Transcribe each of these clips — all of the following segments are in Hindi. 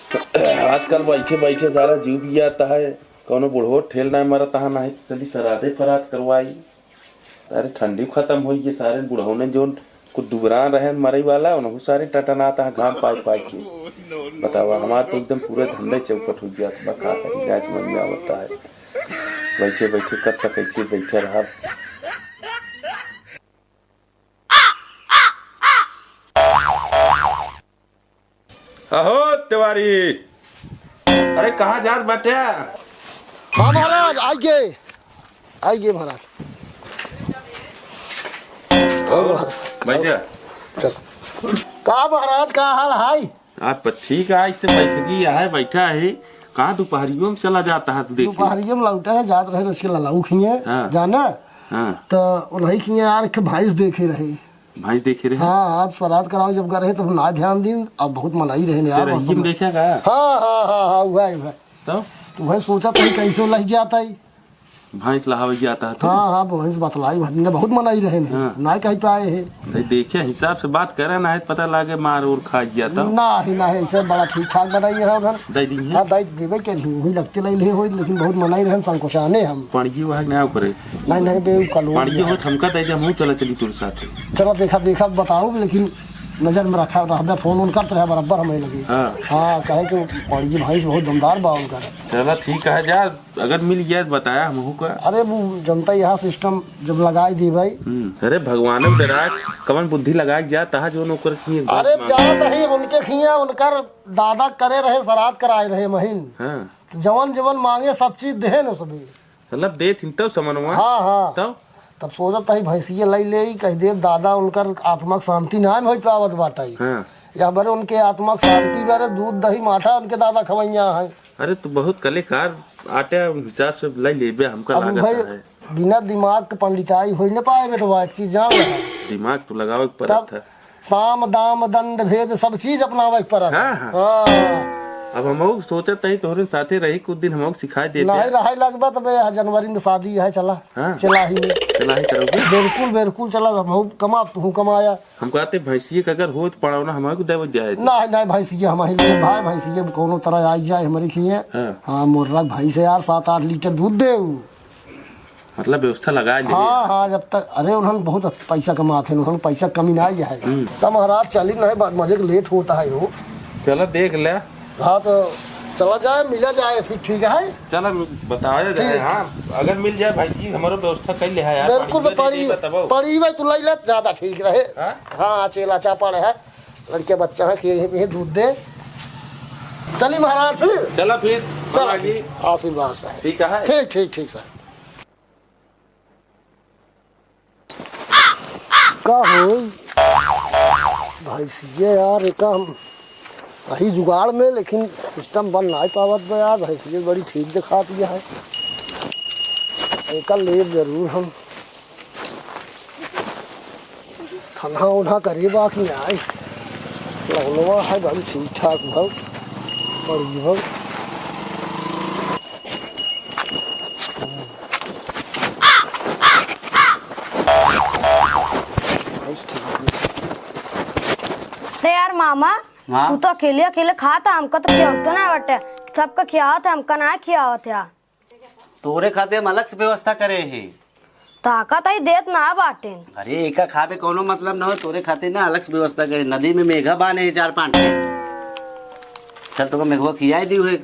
आजकल बैठे बैठे सारा जीव भी आता है। कौनो बुढ़ो ठेल ना मरता है, ना चली सरादे फरात करवाई। सारे ठंडी खत्म हुई है, सारे बुढ़ो ने जो कुछ दुबरा रहे मरई वाला उन्होंने सारे टटनाता है घाम पाई पाई के। बतावा हमारा तो एकदम पूरे धंधे चौपट हो गया। बखा क्या समझ में आता है, बैठे बैठे कब तक कैसे बैठे रहा। अहो तिवारी, अरे कहाँ जात बाटे? हाँ महाराज आइए आइए महाराज। बैठे चल का महाराज का हाल है? आप ठीक है, इससे बैठकी है बैठा है। कहाँ दोपहरियों में चला जाता है? तू देख दोपहरियों में लौटा है जात रहे रसिया ललाऊ खिए। हाँ। जाना हाँ। तो उन्हीं खिए यार के भाईस देखे रहे। भाई देखे रहे? हाँ आप श्राद्ध कराओ जब गए तब ना ध्यान दिन। अब बहुत मनाई रहे यार। रहीम देखा का? हाँ हाँ हाँ हाँ वह तो वह सोचा था कैसे लग जाता है। भैंस लहावे जाता है। हाँ हाँ भैंस बतलाई ने बहुत मनाई रहे ने। हाँ। ना कहीं पाए है तो देखे हिसाब से बात करे ना है, पता लागे मार और खा जाता ना ही ना है। ऐसे बड़ा ठीक ठाक बनाई है उधर। दे दी है। हाँ दाई देवे के नहीं वही लगते ले हो, लेकिन बहुत मनाई रहे संकोचाने हम। पानी वो है ना करे नहीं नहीं बे कल पानी हो हमका दे दे, हम चला चली तुर साथ। चलो देखा देखा बताओ, लेकिन नजर में रखा रहा। फोन उन करते रहे बराबर हमें लगे। हाँ हाँ कहे कि बड़ी भाई बहुत दमदार बा उनका। चला ठीक है जा, अगर मिल गया तो बताया हमहू का। अरे वो जनता यहाँ सिस्टम जब लगाई दी भाई। अरे भगवान विराट कवन बुद्धि लगा जाता है जो नौकर की। अरे जात है उनके खिया उनकर दादा करे रहे श्राद्ध कराए रहे महीन। हाँ जवन जवन मांगे सब चीज दे न सभी। मतलब दे थी तो समनवा। हाँ हाँ तब सोचत है भैंसिया लाई ले कह दे दादा उनकर आत्मा शांति ना हो पावत बाटाई। हाँ। या बरे उनके आत्मा शांति बारे दूध दही माठा उनके दादा खवैया है। अरे तू बहुत कलेकार आटे हिसाब से लाई लेबे हमका अब लागत भाई है। बिना दिमाग के पंडिताई हो न पाए बेटवा, एक चीज जान रहा। दिमाग तो लगावे के तब पड़त है। साम दाम दंड भेद सब चीज अपनावे के पड़त। हाँ, हाँ। हाँ। अब हम सोचत है तोहरे साथे रही कुछ दिन हम सिखाए देते। नहीं रहा लगबा तब जनवरी में शादी है। चला हाँ। चला ही में चला ही करोगे। बिल्कुल बिल्कुल चला। हम कमा तू कमाया। हम कहते भैंसिए का अगर हो तो पड़ावना हमारे देव जाए। नहीं नहीं भैंसिए हमारे लिए भाई भैंसिए कोनो तरह आई जाए हमारी खिए। हाँ मोर्रा भाई से यार 7-8 लीटर दूध दे। मतलब व्यवस्था लगा ले। हाँ हाँ जब तक अरे उन्होंने बहुत पैसा कमाते हैं, उन्होंने पैसा कमी ना जाए। तब महाराज चली नहीं बात मजे लेट होता है वो। चलो देख ले। हाँ तो चला जाए मिला जाए फिर ठीक है। चलो बताया जाए। हाँ अगर मिल जाए भाई हमारो व्यवस्था कर ले है यार। बिल्कुल पड़ी भाई तू लाई ले ज्यादा ठीक रहे। हाँ चेला चापड़ है लड़के बच्चा है कि दूध दे। चली महाराज फिर। चला फिर चला जी आशीर्वाद है। ठीक है। ठीक ठीक ठीक सर। का हो भाई सीए यार एक हम वही जुगाड़ में, लेकिन सिस्टम बन नहीं पावत में यार। भैंसिया बड़ी ठीक दिखा दिया है। एक ले जरूर हम खाना उना करे बाकी आए लगनवा है भाई ठीक ठाक भाव बड़ी भाव। अरे यार मामा तू तो अकेले अकेले खाता, हमका तो खियावत ना बटे। सबका खियावत है, हमका ना खियावत है। तोरे खाते हम अलग से व्यवस्था करे है। ताकत ही देत ना बाटे। अरे एका खावे कोनो मतलब न हो, तोरे खाते ना अलग से व्यवस्था करे। नदी में मेघा बाने है 4-5 चल तो मेघवा खियाई दी हुए।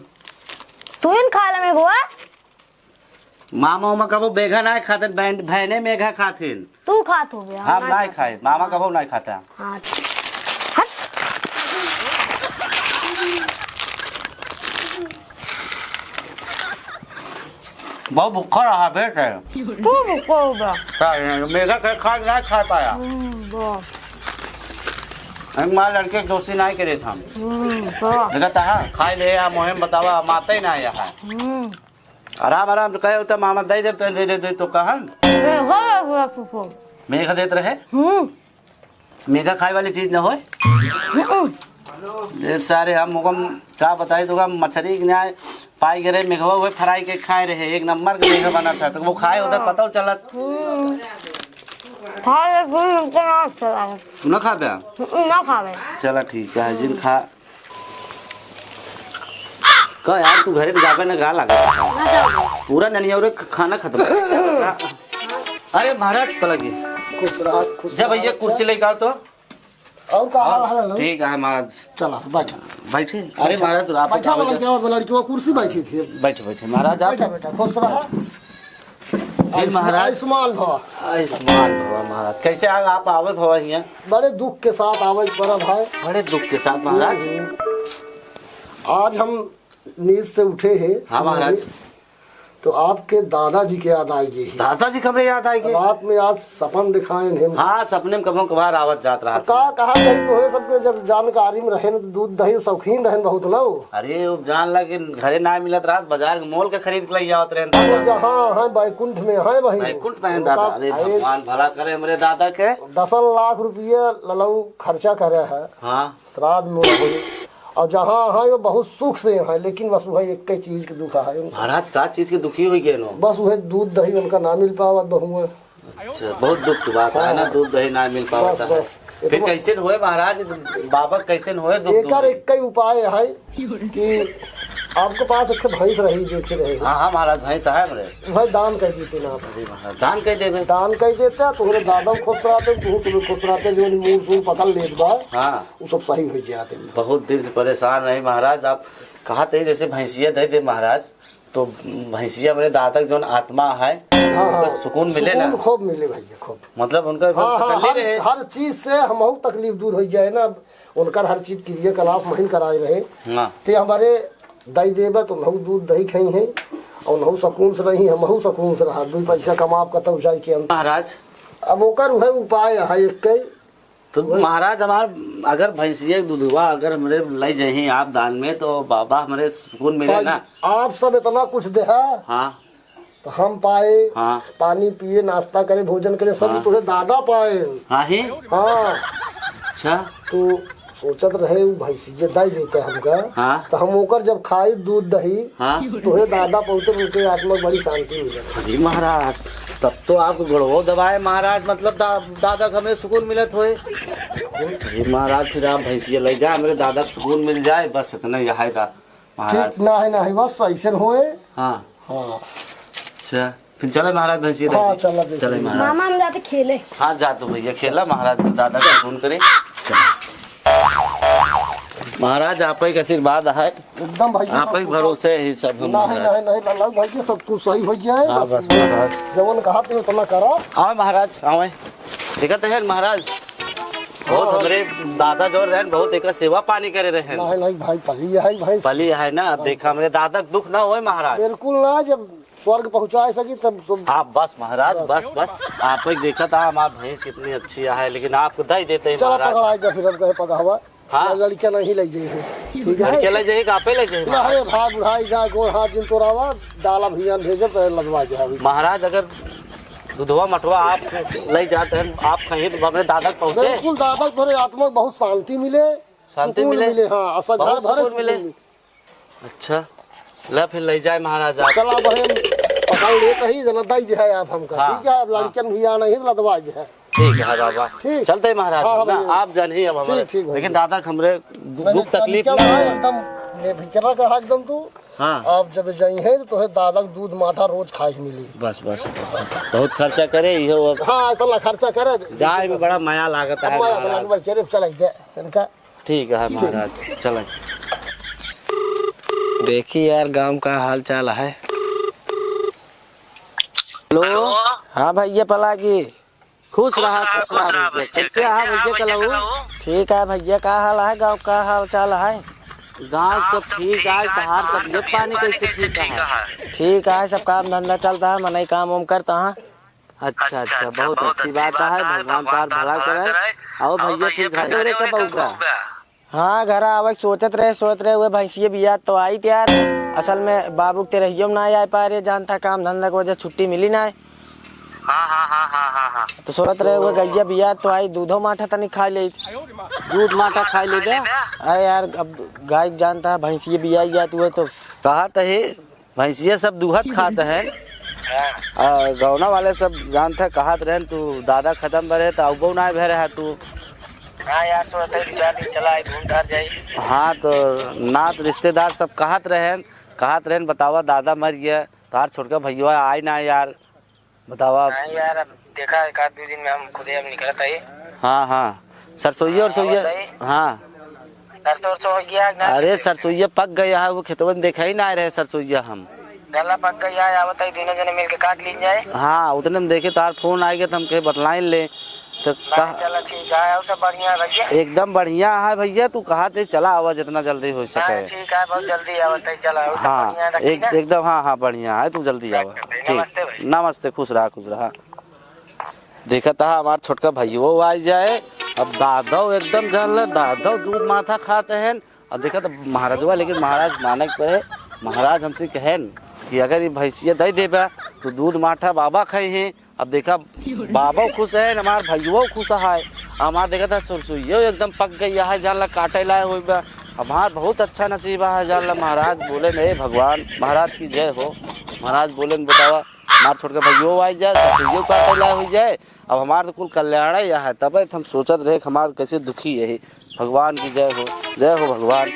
तू इन खा ले मेघवा। मामा उमा कबो बेघा ना खाते, बहने मेघा खाते। तू खात हो गया। हम ना खाए, मामा कबो ना खाता। हाँ बहुत भूखा रहा बेटे। तू भूखा होगा। मेघा खा ना खा पाया। हम माँ लड़के दोस्ती नहीं करे था। देखा था खाई ले या मोहम बतावा माता ही ना यहाँ। आराम आराम तो कहे होता मामा दे दे तो कहा मेघा देते रहे। मेघा खाए वाली चीज न हो सारे। हम मुकम क्या बताई तो मछली न्याय पाई गए मेघवा हुए फ्राई के खाए रहे। एक नंबर का मेघा बना था तो वो खाए उधर पता चला। तू ना खा पाया? ना खावे। चला ठीक है जिन खा का यार तू घरे जाबे ना गा लगा ना जाओ पूरा ननिया खाना खत्म। अरे महाराज पलगी खुश रहा खुश जब भैया कुर्सी लेके आओ तो और का हाल है ठीक है महाराज। चला बैठा बैठे। अरे महाराज आप बैठा वाला क्या लड़की वो कुर्सी बैठी थी। बैठे बैठे महाराज आप बैठा बेटा खुश रहा। महाराज आयुष्मान भवा। आयुष्मान भवा महाराज। कैसे आप आवे भवा यहाँ? बड़े दुख के साथ आवे पड़ा भाई। बड़े दुख के साथ महाराज। आज हम नींद से उठे हैं। हाँ महाराज। तो आपके दादाजी के याद आई गई। दादाजी कब याद आएगी? रात में आज सपन दिखाए हैं। हाँ सपने में कभी कभार आवत जात रहा। कहा गई तो है सबके जब जानकारी में रहे दूध दही शौकीन रहे बहुत ना। अरे वो जान लगे घरे ना मिलत रात बाजार मोल के खरीद के ले आवत रहे। हाँ हाँ बैकुंठ में है भाई। बैकुंठ में दादा। अरे भगवान भला करे हमारे दादा के। 10 लाख रुपये ललऊ खर्चा करे है। हाँ श्राद्ध में। और जहाँ है वो बहुत सुख से है लेकिन बस वह एक ही चीज के दुख है। महाराज का चीज की दुखी हुई है नो? बस वह दूध दही उनका ना मिल पावत बहु। अच्छा बहुत दुख की बात है ना दूध दही ना मिल पावत है। फिर कैसे हुए महाराज बाबा कैसे हुए? एक ही उपाय है कि आपके पास एक भैंस रही देखे रहे। हाँ हाँ महाराज भैंस है मेरे। भाई दान कह देते ना। दान कह देवे। दान कह देते तुम्हारे दादा खुश रहते तू सुबह खुश रहते जो मुंह पकड़ लेत बा। हाँ वो सब सही हो जाते। बहुत दिन से परेशान रहे महाराज। आप कहा थे जैसे भैंसिया दे दे महाराज तो भैंसिया मेरे दादा जो आत्मा है हाँ सुकून मिले ना। खूब मिले भैया खूब। मतलब उनका हर चीज से हम तकलीफ दूर हो जाए ना। उनका हर चीज क्रियाकलाप महीन कराए रहे। तो हमारे दही देवे तो नहु दूध दही खाई है और नहु सकून से रही हम सकून से रहा। 2 पैसा कमा कतौ जाए के महाराज। अब ओकर है उपाय है एक तो महाराज हमार अगर भैंसिया दूधवा अगर हमारे ले जाए आप दान में तो बाबा हमारे सुकून मिले ना। आप सब इतना कुछ दे। हाँ तो हम पाए। हाँ पानी पिए नाश्ता करे भोजन करे सब तुझे दादा पाए। हाँ ही। हाँ अच्छा तो सोचत रहे भैंसिया दही देते हमका। हाँ तो हम ओकर जब खाई दूध दही। हाँ तो दादा पहुँचे उनके आत्मा बड़ी शांति मिले। अरे महाराज तब तो आप गड़ो दबाए महाराज मतलब दादा का हमें सुकून मिलत होए। अरे महाराज फिर आप भैंसिया ले जाए मेरे दादा को सुकून मिल जाए बस इतना यही था महाराज। ठीक ना है बस ऐसे होए। हाँ हाँ अच्छा फिर चले महाराज भैंसिया। हाँ चले महाराज। मामा हम जाते खेले। हाँ जा तो भैया खेला महाराज दादा को फोन करे। महाराज आप ही का आशीर्वाद है एकदम भाई आप ही भरोसे ही सब हम नहीं भाई सब कुछ सही हो जाए। हाँ बस महाराज जवन कहा थे उतना करा। आओ महाराज आओ देखते हैं महाराज बहुत हमारे दादा जो रहे बहुत एक सेवा पानी करे रहे। नहीं भाई पली है भाई पली है ना। अब देखा मेरे दादा दुख ना होए महाराज। बिल्कुल ना जब स्वर्ग पहुँचा सकी तब। हाँ बस महाराज बस आप ही देखा था हमारी भैंस कितनी अच्छी है लेकिन आपको दही देते हैं चला महाराज। पकड़ा फिर हम कहे पकावा। हाँ लड़कियां नहीं ले जाइए ठीक है। लड़कियां ले जाइए आपे ले जाइए अरे भाई बुढ़ाई जा गोड़ हाथ जिन तोरावा डाला भैया भेजे तो लगवा जाए। महाराज अगर दूधवा मठवा आप ले जाते हैं आप कहीं तो हमारे दादा पहुँचे। बिल्कुल दादा थोड़े आत्मा बहुत शांति मिले। शांति मिले। हाँ घर भरे मिले। अच्छा ला फिर ले जाए महाराज आप। चला बहन पकड़ लेते ही दही है आप हमका। हाँ, ठीक है अब लड़कियन भी आना ही लदवा है। ठीक है बाबा ठीक चलते हैं महाराज। हाँ, ना आप जानिए अब हमारे ठीक लेकिन दादा हमरे दुख तकलीफ एकदम भिकरा कहा एकदम तू। हाँ आप जब जाई है तो है दादा दूध माठा रोज खाए मिली। बस बहुत खर्चा करे ये। हाँ इतना खर्चा करे जाए में बड़ा माया लागत है। चला इनका ठीक है महाराज चले। देखिए यार गांव का हाल चाल है। हेलो हाँ भैया पलागी खुश रहा भैया। कैसे है भैया कलऊ? ठीक है भैया का हाल है गांव का हाल चाल है? गाँव सब ठीक है। तहार तबियत पानी कैसे ठीक है? ठीक है सब काम धंधा चलता है मनई काम उम करता है। अच्छा बहुत अच्छी बात है भगवान तार भला करे। आओ भैया फिर घर कब आऊँगा? हाँ घर आवे सोच रहे हुए भैंसिया बिया तो आई थी यार। असल में बाबू के रहियो में ना आ पा रहे जानता काम धंधा की वजह छुट्टी मिली ना है। हाँ तो सोच रहे हुए गैया बिया तो आई दूधो माठा तनी खा ले। दूध माठा खा ले गया। अरे यार अब गाय जानता है भैंसिया बिया जाती हुए तो कहा है भैंसिया सब दूहत खाते हैं। गौना वाले सब जानते हैं कहत रहे तू दादा खत्म बरे तो अब ना भे रहा तू। हाँ यार तो चला घूम धार जाई। हाँ तो नात रिश्तेदार सब कहत रहे कहत रहे बतावा दादा मर गया तार छोटका भैया आए ना यार बतावा। नहीं यार अब देखा एक आध दो दिन में हम खुद अब निकलता है। हाँ हाँ सरसोईया और सोइया। हाँ सरसों हो गया। अरे सरसोईया पक गया है वो खेतों में देखा ही ना रहे सरसोईया हम गला पक गया है आवत है दोनों जने मिलके काट ली जाए। हाँ उतने में देखे तार फोन आएगा तो हम कहे बतलाए ले तो चलो ठीक है सब बढ़िया भैया एकदम बढ़िया है भैया तू कहा थे चला आवा जितना जल्दी हो सके। ठीक है बहुत जल्दी आवत है चला हाँ एकदम हाँ हाँ बढ़िया है तू जल्दी आवा ठीक। नमस्ते खुश रहा। देखा था हमार छोटका भैया आ जाए अब दादो एकदम जान दादो दूध माथा खाते हैं। अब देखा तो महाराजवा लेकिन महाराज मानक पे महाराज हमसे कहें कि अगर ये भैंसिया दे देबा तो दूध माठा बाबा खाए हैं। अब देखा बाबा खुश है हमार भैया खुश है। हमार देखा था सरसोईया एकदम पक गई है जान ला काटे लाए हुई बा। हमार बहुत अच्छा नसीबा है जान ला। महाराज बोले नहीं भगवान महाराज की जय हो। महाराज बोले बतावा हमार छोटका भैया आ जाए सरसोईया काटे लाए हो जाए। अब हमार तो कुल कल्याण है तब हम सोचत रहे हमार कैसे दुखी है। भगवान की जय हो भगवान।